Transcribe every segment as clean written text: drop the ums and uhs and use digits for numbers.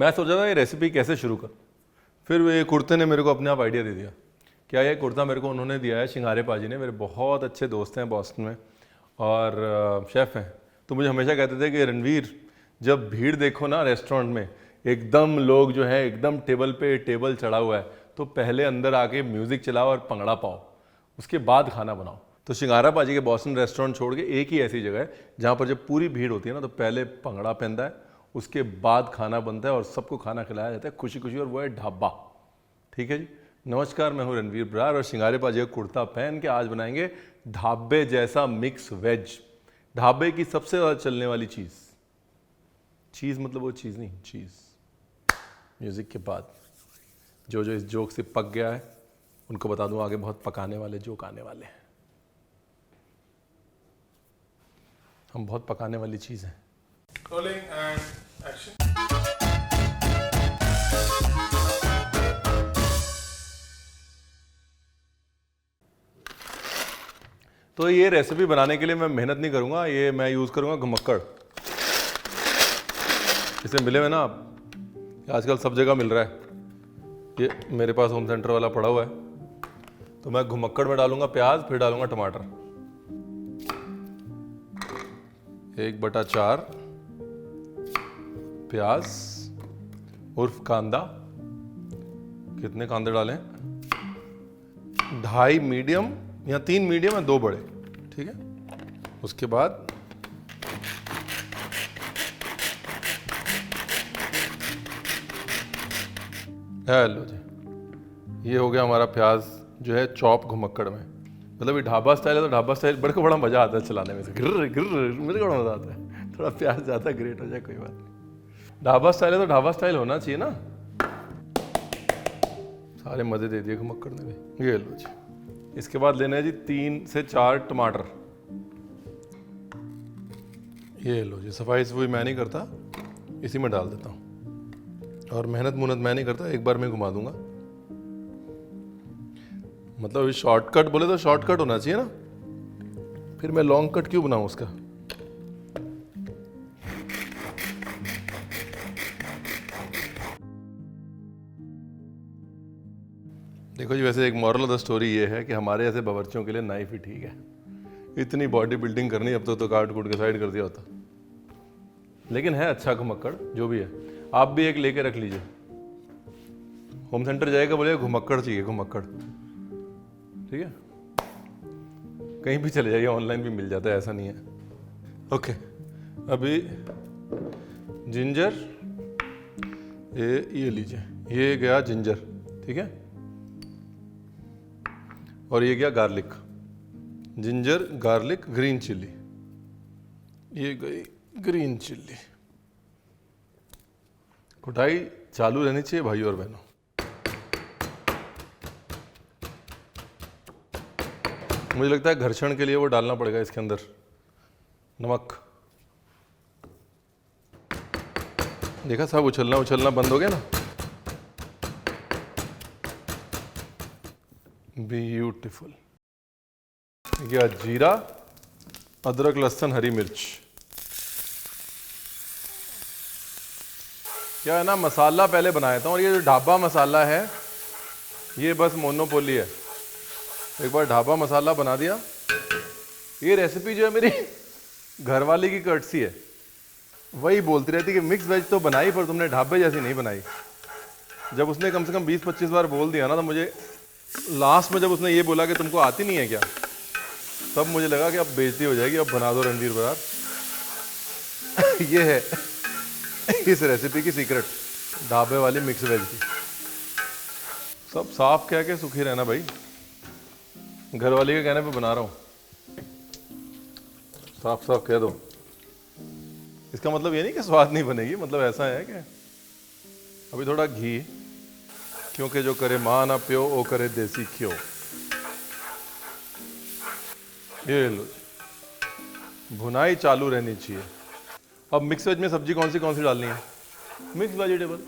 मैं सोचा था ये रेसिपी कैसे शुरू कर, फिर ये कुर्ते ने मेरे को अपने आप आइडिया दे दिया। क्या ये कुर्ता मेरे को उन्होंने दिया है, शिंगारे पाजी ने, मेरे बहुत अच्छे दोस्त हैं बॉस्टन में और शेफ़ हैं। तो मुझे हमेशा कहते थे कि रणवीर, जब भीड़ देखो ना रेस्टोरेंट में, एकदम लोग जो है एकदम टेबल पे टेबल चढ़ा हुआ है, तो पहले अंदर आके म्यूज़िक चलाओ और पंगड़ा पाओ, उसके बाद खाना बनाओ। तो शिंगारा पाजी के बॉस्टन रेस्टोरेंट छोड़ के एक ही ऐसी जगह है जहाँ पर जब पूरी भीड़ होती है ना, तो पहले पंगड़ा पहनता है, उसके बाद खाना बनता है और सबको खाना खिलाया जाता है खुशी खुशी, और वो है ढाबा। ठीक है जी। नमस्कार, मैं हूँ रणवीर बरार और शिंगारे पाजी का कुर्ता पहन के आज बनाएंगे ढाबे जैसा मिक्स वेज। ढाबे की सबसे ज़्यादा चलने वाली चीज़ मतलब वो चीज़ नहीं, चीज़। म्यूज़िक के बाद जो इस जोक से पक गया है उनको बता दूं, आगे बहुत पकाने वाले जोक आने वाले हैं। हम बहुत पकाने वाली चीज़ हैं। Rolling and action. तो ये रेसिपी बनाने के लिए मैं मेहनत नहीं करूंगा, ये मैं यूज़ करूंगा घुमक्कड़। इसे मिले हुए ना आप, आजकल सब जगह मिल रहा है। ये मेरे पास होम सेंटर वाला पड़ा हुआ है। तो मैं घुमक्कड़ में डालूंगा प्याज, फिर डालूंगा टमाटर। 1/4 प्याज उर्फ कांदा। कितने कांदे डालें? 2.5 मीडियम या 3 मीडियम या 2 बड़े, ठीक है। उसके बाद हेलो जी, ये हो गया हमारा प्याज जो है चॉप घुमक्कड़ में। मतलब ये ढाबा स्टाइल है, तो ढाबा स्टाइल बड़े को बड़ा मज़ा आता है चलाने में से, गिर गिर मेरे को बड़ा मज़ा आता है। थोड़ा प्याज ज़्यादा ग्रेट हो जाए कोई बात नहीं, ढाबा स्टाइल है तो ढाबा स्टाइल होना चाहिए ना। सारे मज़े दे दिए घुमक्कड़ ने भी। ये लो जी। इसके बाद लेना है जी 3 से 4 टमाटर। ये लो जी। सफाई सफाई मैं नहीं करता, इसी में डाल देता हूँ, और मेहनत मैं नहीं करता, एक बार में घुमा दूंगा। मतलब ये शॉर्टकट बोले तो शॉर्टकट होना चाहिए ना, फिर मैं लॉन्ग कट क्यों बनाऊं उसका। देखो जी, वैसे एक मॉरल ऑफ द स्टोरी ये है कि हमारे ऐसे बावर्चियों के लिए नाइफ ही ठीक है। इतनी बॉडी बिल्डिंग करनी, अब तो काट कूट के साइड कर दिया होता। लेकिन है अच्छा घुमक्कड़ जो भी है। आप भी एक लेके रख लीजिए। होम सेंटर जाएगा, बोले घुमक्कड़ चाहिए, घुमक्कड़, ठीक है। कहीं भी चले जाइए, ऑनलाइन भी मिल जाता है, ऐसा नहीं है। ओके, अभी जिंजर, ये लीजिए, ये गया जिंजर, ठीक है। और ये गया garlic. Ginger, garlic, green chilli, ये गई ग्रीन चिल्ली। कुटाई चालू रहनी चाहिए भाइयों और बहनों। मुझे लगता है घर्षण के लिए वो डालना पड़ेगा इसके अंदर, नमक। देखा, सब उछलना बंद हो गया ना। ब्यूटीफुल। क्या जीरा, अदरक, लहसुन, हरी मिर्च। क्या है ना, मसाला पहले बनाया था, और ये जो ढाबा मसाला है ये बस मोनोपोली है। एक बार ढाबा मसाला बना दिया। ये रेसिपी जो है मेरी घरवाली की कर्टसी है, वही बोलती रहती कि मिक्स वेज तो बनाई, पर तुमने ढाबे जैसी नहीं बनाई। जब उसने कम से कम 20-25 बार बोल दिया ना, तो मुझे लास्ट में जब उसने ये बोला कि तुमको आती नहीं है क्या, तब मुझे लगा कि अब बेइज्जती हो जाएगी, अब बना दो रणवीर बरार। ये है इस रेसिपी की सीक्रेट, ढाबे वाली मिक्स वेज की। सब साफ कह के सुखी रहना भाई, घरवाली के कहने पे बना रहा हूँ। साफ साफ कह दो। इसका मतलब ये नहीं कि स्वाद नहीं बनेगी, मतलब ऐसा है कि अभी थोड़ा घी, क्योंकि जो करे माँ ना प्यो, वो करे देसी घ्यो। ये लो, भुनाई चालू रहनी चाहिए। अब मिक्स वेज में सब्जी कौन सी डालनी है? Mix vegetable.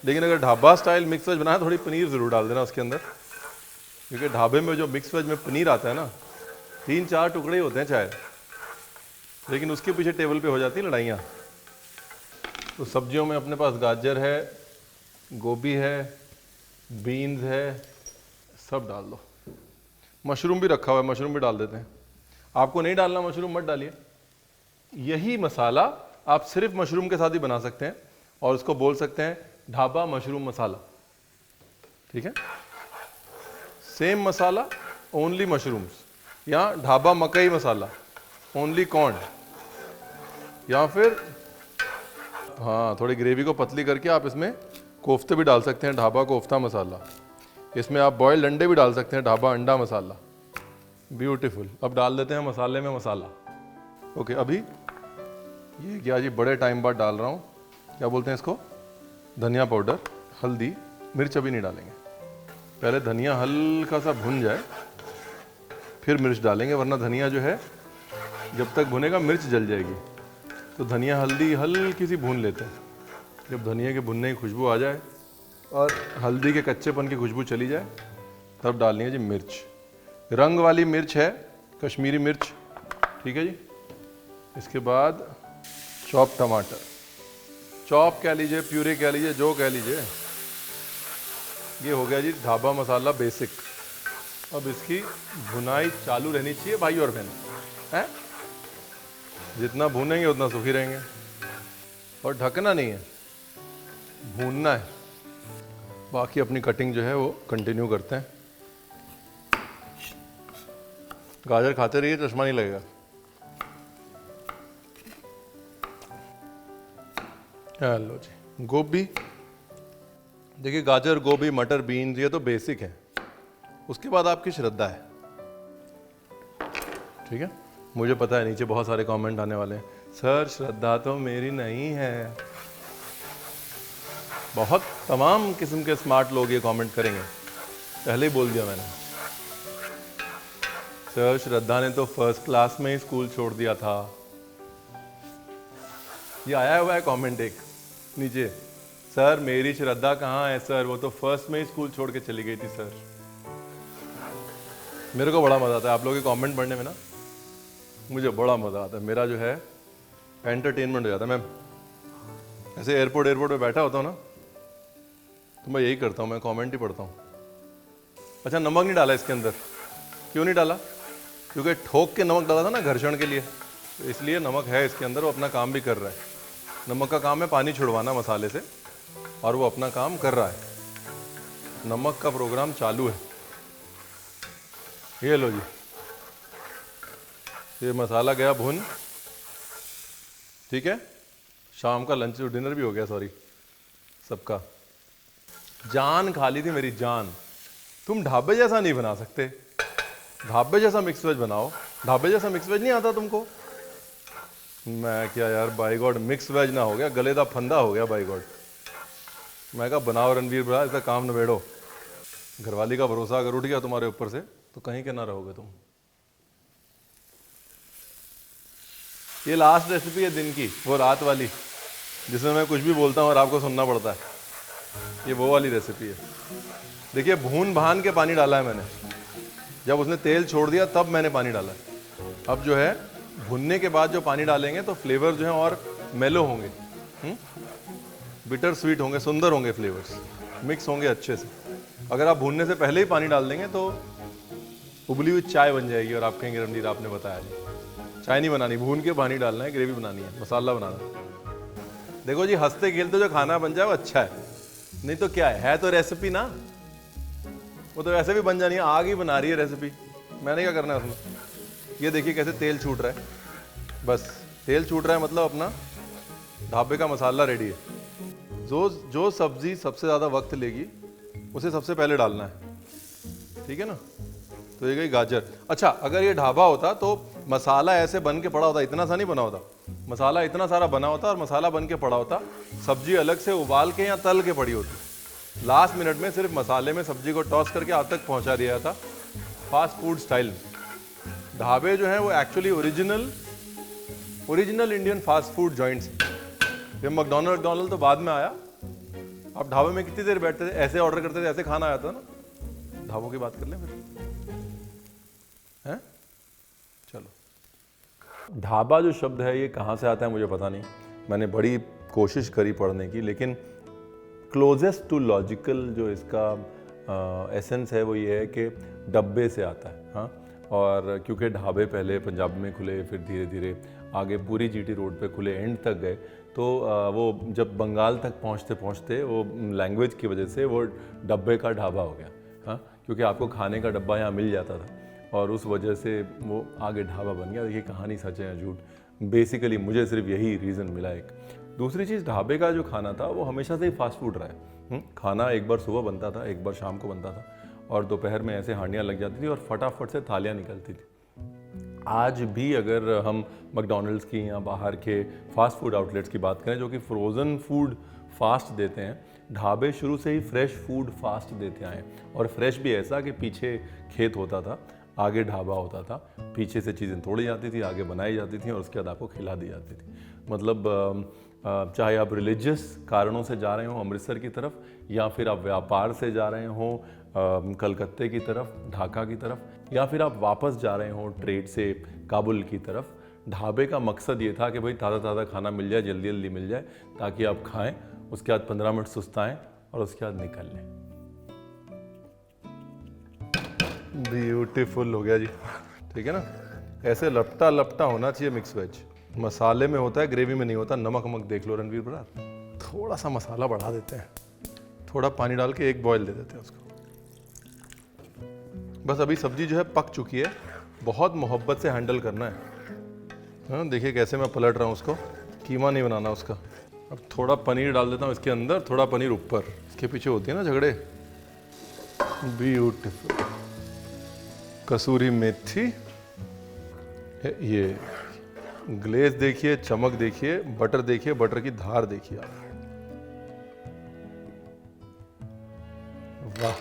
लेकिन अगर ढाबा स्टाइल मिक्स वेज बनाए, थोड़ी पनीर ज़रूर डाल देना उसके अंदर, क्योंकि ढाबे में जो मिक्स वेज में पनीर आता है ना, 3-4 टुकड़े ही होते हैं शायद, लेकिन उसके पीछे टेबल पे हो जाती है लड़ाइयाँ। तो सब्जियों में अपने पास गाजर है, गोभी है, बीन्स है, सब डाल दो। मशरूम भी रखा हुआ है, मशरूम भी डाल देते हैं। आपको नहीं डालना मशरूम मत डालिए। यही मसाला आप सिर्फ मशरूम के साथ ही बना सकते हैं और उसको बोल सकते हैं ढाबा मशरूम मसाला। ठीक है, सेम मसाला ओनली मशरूम्स, या ढाबा मकई मसाला ओनली कॉर्न, या फिर हाँ थोड़ी ग्रेवी को पतली करके आप इसमें कोफ्ते भी डाल सकते हैं, ढाबा कोफ्ता मसाला। इसमें आप बॉयल्ड अंडे भी डाल सकते हैं, ढाबा अंडा मसाला। ब्यूटीफुल। अब डाल देते हैं मसाले में मसाला। ओके, अभी ये क्या जी, बड़े टाइम बाद डाल रहा हूँ, क्या बोलते हैं इसको, धनिया पाउडर, हल्दी, मिर्च अभी नहीं डालेंगे। पहले धनिया हल्का सा भुन जाए फिर मिर्च डालेंगे, वरना धनिया जो है जब तक भुनेगा मिर्च जल जाएगी। तो धनिया हल्दी हल्की सी भून लेते हैं। जब धनिया के भुनने की खुशबू आ जाए और हल्दी के कच्चेपन की खुशबू चली जाए तब डालनी है जी मिर्च। रंग वाली मिर्च है, कश्मीरी मिर्च। ठीक है जी। इसके बाद चॉप टमाटर, चॉप कह लीजिए, प्यूरे कह लीजिए, जो कह लीजिए। ये हो गया जी ढाबा मसाला बेसिक। अब इसकी भुनाई चालू रहनी चाहिए भाई और बहन, हैं? जितना भूनेंगे उतना सुखी रहेंगे। और ढकना नहीं है, भूनना है। बाकी अपनी कटिंग जो है वो कंटिन्यू करते हैं। गाजर खाते रहिए, चश्मा नहीं लगेगा। हेलो जी। गोभी, देखिए गाजर, गोभी, मटर, बीन्स, ये तो बेसिक है। उसके बाद आपकी श्रद्धा है। ठीक है, मुझे पता है नीचे बहुत सारे कमेंट आने वाले हैं, सर श्रद्धा तो मेरी नहीं है। बहुत तमाम किस्म के स्मार्ट लोग ये कमेंट करेंगे, पहले ही बोल दिया मैंने। सर श्रद्धा ने तो फर्स्ट क्लास में ही स्कूल छोड़ दिया था। ये आया हुआ है कमेंट एक नीचे, सर मेरी श्रद्धा कहाँ है सर, वो तो फर्स्ट में ही स्कूल छोड़ के चली गई थी सर। मेरे को बड़ा मजा आता है आप लोगों के कमेंट पढ़ने में ना, मुझे बड़ा मजा आता है। मेरा जो है एंटरटेनमेंट हो जाता है। मैं ऐसे एयरपोर्ट पे बैठा होता हूँ ना, तो मैं यही करता हूँ, मैं कमेंट ही पढ़ता हूँ। अच्छा, नमक नहीं डाला इसके अंदर, क्यों नहीं डाला? क्योंकि ठोक के नमक डाला था ना घर्षण के लिए, तो इसलिए नमक है इसके अंदर, वो अपना काम भी कर रहा है। नमक का काम है पानी छुड़वाना मसाले से, और वो अपना काम कर रहा है। नमक का प्रोग्राम चालू है। ये लो जी, ये मसाला गया भुन। ठीक है, शाम का लंच डिनर भी हो गया, सॉरी सबका। जान खा ली थी मेरी जान। तुम ढाबे जैसा नहीं बना सकते, ढाबे जैसा मिक्स वेज बनाओ। ढाबे जैसा मिक्स वेज नहीं आता तुमको? मैं क्या यार, बाई गॉड, मिक्स वेज ना हो गया, गले का फंदा हो गया बाई गॉड। मैं कहा बनाओ रणवीर भरा, इसका काम निबेड़ो। घरवाली का भरोसा अगर उठ गया तुम्हारे ऊपर से तो कहीं के ना रहोगे तुम। ये लास्ट रेसिपी है दिन की, वो रात वाली जिसमें मैं कुछ भी बोलता हूँ और आपको सुनना पड़ता है। ये वो वाली रेसिपी है। देखिए, भून भान के पानी डाला है मैंने, जब उसने तेल छोड़ दिया तब मैंने पानी डाला है। अब जो है भुनने के बाद जो पानी डालेंगे तो फ्लेवर जो है और मेलो होंगे, बिटर स्वीट होंगे, सुंदर होंगे, फ्लेवर्स मिक्स होंगे अच्छे से। अगर आप भूनने से पहले ही पानी डाल देंगे तो उबली हुई चाय बन जाएगी और आप कहेंगे रणवीर आपने बताया नहीं। चाय नहीं बनानी, भून के पानी डालना है, ग्रेवी बनानी है, मसाला बनाना है। देखो जी, हंसते खेलते जो खाना बन जाए वो अच्छा है, नहीं तो क्या है तो रेसिपी ना, वो तो वैसे भी बन जानी है। आग ही बना रही है रेसिपी, मैंने क्या करना है उसमें। ये देखिए कैसे तेल छूट रहा है, बस तेल छूट रहा है मतलब अपना ढाबे का मसाला रेडी है। जो सब्जी सबसे ज़्यादा वक्त लेगी उसे सबसे पहले डालना है, ठीक है ना। तो ये गई गाजर। अच्छा, अगर ये ढाबा होता तो मसाला ऐसे बन के पड़ा होता, इतना सा नहीं बना होता, मसाला इतना सारा बना होता और मसाला बन के पड़ा होता, सब्जी अलग से उबाल के या तल के पड़ी होती। लास्ट मिनट में सिर्फ मसाले में सब्जी को टॉस करके आप तक पहुंचा दिया था, फास्ट फूड स्टाइल। ढाबे जो हैं वो actually original Indian fast food joints. ये मैकडॉनल्ड तो बाद में आया। आप ढाबे में कितनी देर बैठते थे, ऐसे ऑर्डर करते थे, ऐसे खाना आया था ना। ढाबों की बात कर लें फिर, हैं? चलो, ढाबा जो शब्द है ये कहाँ से आता है मुझे पता नहीं। मैंने बड़ी कोशिश करी पढ़ने की, लेकिन क्लोजेस्ट टू लॉजिकल जो इसका एसेंस है वो ये है कि डब्बे से आता है। हाँ, और क्योंकि ढाबे पहले पंजाब में खुले, फिर धीरे धीरे आगे पूरी जीटी रोड पे खुले, एंड तक गए, तो वो जब बंगाल तक पहुँचते पहुँचते वो लैंग्वेज की वजह से वो डब्बे का ढाबा हो गया। हाँ, क्योंकि आपको खाने का डब्बा यहाँ मिल जाता था और उस वजह से वो आगे ढाबा बन गया। देखिए कहानी सच है या झूठ, बेसिकली मुझे सिर्फ यही रीज़न मिला। एक दूसरी चीज़, ढाबे का जो खाना था वो हमेशा से ही फास्ट फूड रहा है। खाना एक बार सुबह बनता था, एक बार शाम को बनता था, और दोपहर में ऐसे हांडियाँ लग जाती थी और फटाफट से थालियाँ निकलती थी। आज भी अगर हम मैकडॉनल्ड्स की या बाहर के फास्ट फूड आउटलेट्स की बात करें जो कि फ्रोज़न फूड फास्ट देते हैं, ढाबे शुरू से ही फ्रेश फूड फास्ट देते आए, और फ्रेश भी ऐसा कि पीछे खेत होता था, आगे ढाबा होता था, पीछे से चीज़ें तोड़ी जाती थी, आगे बनाई जाती थी और उसके बाद आपको खिला दी जाती थी। मतलब चाहे आप रिलीजियस कारणों से जा रहे हो अमृतसर की तरफ, या फिर आप व्यापार से जा रहे हो कलकत्ते की तरफ, ढाका की तरफ, या फिर आप वापस जा रहे हो ट्रेड से काबुल की तरफ, ढाबे का मकसद ये था कि भाई ताज़ा ताज़ा खाना मिल जाए, जल्दी जल्दी मिल जाए, ताकि आप खाएं, उसके बाद 15 मिनट सुस्ताएं और उसके बाद निकल लें। ब्यूटीफुल हो गया जी, ठीक है ना। ऐसे लपटा लपटा होना चाहिए मिक्स वेज। मसाले में होता है, ग्रेवी में नहीं होता। नमक वमक देख लो रणवीर बरार, थोड़ा सा मसाला बढ़ा देते हैं, थोड़ा पानी डाल के एक बॉयल दे देते हैं उसको। बस अभी सब्जी जो है पक चुकी है, बहुत मोहब्बत से हैंडल करना है। हाँ, देखिए कैसे मैं पलट रहा हूँ उसको, कीमा नहीं बनाना उसका। अब थोड़ा पनीर डाल देता हूँ इसके अंदर, थोड़ा पनीर ऊपर, इसके पीछे होती है ना झगड़े। ब्यूटीफुल। कसूरी मेथी, ये ग्लेज देखिए, चमक देखिए, बटर देखिए, बटर की धार देखिए आप। वाह,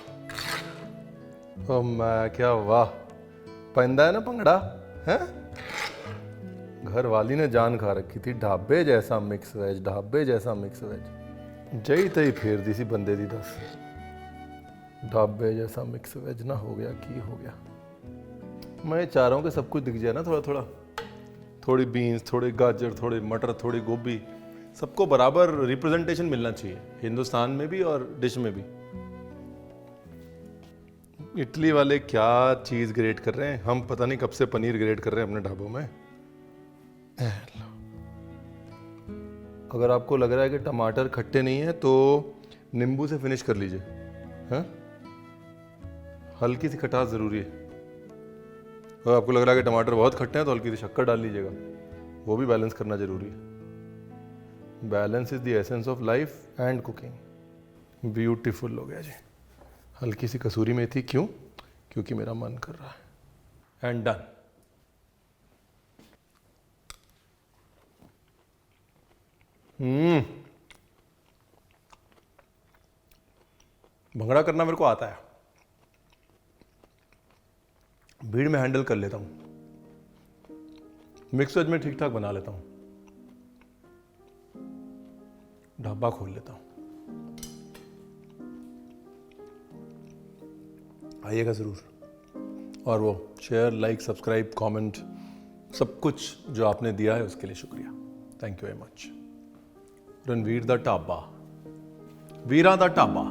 ओ मैं क्या वाह, पैंदा है ना पंगड़ा है। घर वाली ने जान खा रखी थी, ढाबे जैसा मिक्स वेज, ढाबे जैसा मिक्स वेज। जई तई फेर दी सी बंदे दी दस, ढाबे जैसा मिक्स वेज ना हो गया की हो गया। मैं चाह रहा हूँ कि सब कुछ दिख जाए ना थोड़ा थोड़ा, थोड़ी बीन्स, थोड़ी गाजर, थोड़ी मटर, थोड़ी गोभी, सबको बराबर रिप्रेजेंटेशन मिलना चाहिए, हिंदुस्तान में भी और डिश में भी। इटली वाले क्या चीज़ ग्रेट कर रहे हैं, हम पता नहीं कब से पनीर ग्रेट कर रहे हैं अपने ढाबों में। अगर आपको लग रहा है कि टमाटर खट्टे नहीं है तो नींबू से फिनिश कर लीजिए। हाँ, हल्की सी खटास ज़रूरी है। अगर आपको लग रहा है कि टमाटर बहुत खट्टे हैं तो हल्की सी शक्कर डाल लीजिएगा, वो भी बैलेंस करना ज़रूरी है। Balance is the essence of life and cooking. Beautiful हो गया जी। हल्की सी कसूरी मेथी, क्यों? क्योंकि मेरा मन कर रहा है। And done. भंगड़ा करना मेरे को आता है, भीड़ में हैंडल कर लेता हूँ, मिक्स वेज में ठीक ठाक बना लेता हूँ, ढाबा खोल लेता हूँ। आइएगा ज़रूर, और वो शेयर, लाइक, सब्सक्राइब, कमेंट, सब कुछ जो आपने दिया है उसके लिए शुक्रिया। Thank you very much. Ranveer दा ढाबा, वीरा दा ढाबा।